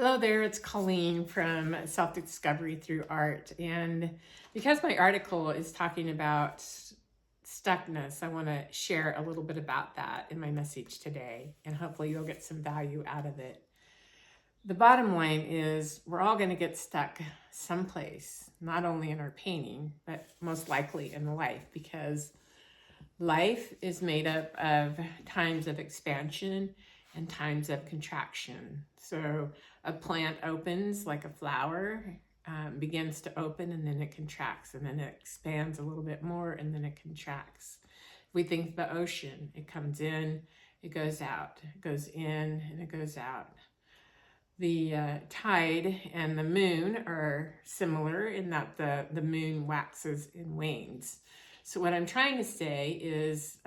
Hello there, it's Colleen from Self-Discovery Through Art. And because my article is talking about stuckness, I want to share a little bit about that in my message today, and hopefully you'll get some value out of it. The bottom line is we're all going to get stuck someplace, not only in our painting, but most likely in life, because life is made up of times of expansion and times of contraction. So a plant opens like a flower, begins to open, and then it contracts, and then it expands a little bit more, and then it contracts. If we think of the ocean, it comes in, it goes out, it goes in, and it goes out. The tide and the moon are similar in that the moon waxes and wanes. So what I'm trying to say is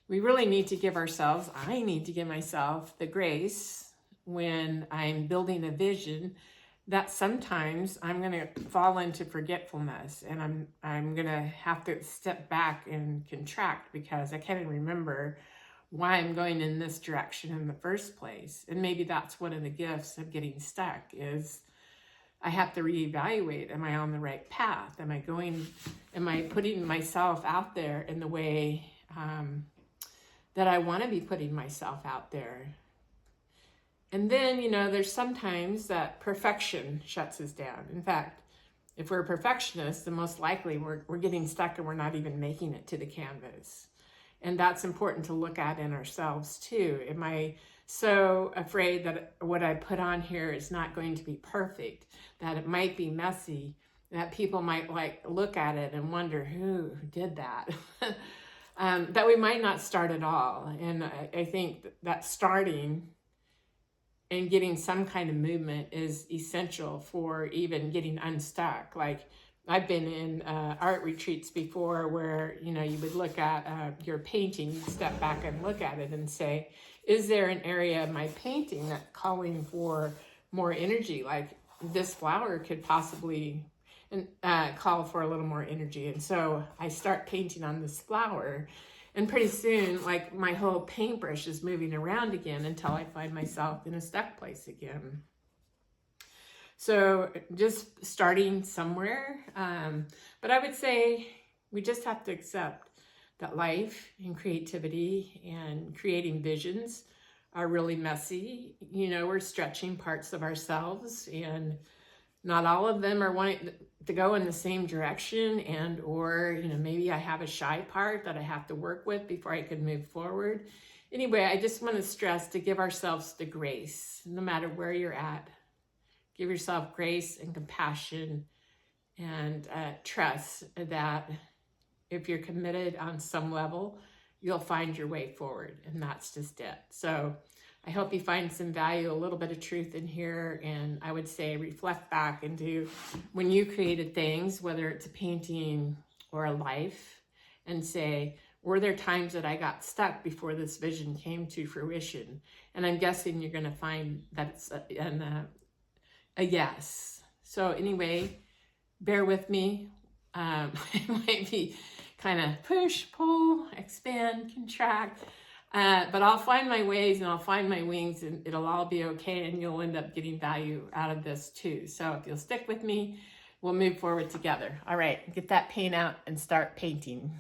we really need to give ourselves, I need to give myself the grace when I'm building a vision that sometimes I'm going to fall into forgetfulness, and I'm going to have to step back and contract because I can't even remember why I'm going in this direction in the first place. And maybe that's one of the gifts of getting stuck is I have to reevaluate, am I on the right path? Am I putting myself out there in the way that I want to be putting myself out there? And then, there's sometimes that perfection shuts us down. In fact, if we're perfectionists, then most likely we're getting stuck and we're not even making it to the canvas. And that's important to look at in ourselves too. Am I so afraid that what I put on here is not going to be perfect, that it might be messy, that people might look at it and wonder who did that? That we might not start at all. And I think that starting and getting some kind of movement is essential for even getting unstuck. Like I've been in art retreats before where, you would look at your painting, you'd step back and look at it and say, is there an area of my painting that's calling for more energy? Like this flower could possibly call for a little more energy. And so I start painting on this flower, and pretty soon, my whole paintbrush is moving around again until I find myself in a stuck place again. So just starting somewhere. But I would say we just have to accept that life and creativity and creating visions are really messy. We're stretching parts of ourselves, and not all of them are wanting to go in the same direction, or maybe I have a shy part that I have to work with before I can move forward. Anyway, I just want to stress to give ourselves the grace, no matter where you're at. Give yourself grace and compassion, and trust that if you're committed on some level, you'll find your way forward, and that's just it. So I hope you find some value, a little bit of truth in here, and I would say reflect back into when you created things, whether it's a painting or a life, and say, were there times that I got stuck before this vision came to fruition? And I'm guessing you're going to find that it's a yes. So anyway, bear with me. It might be kind of push, pull, expand, contract. But I'll find my ways and I'll find my wings, and it'll all be okay, and you'll end up getting value out of this too. So if you'll stick with me, we'll move forward together. All right, get that paint out and start painting.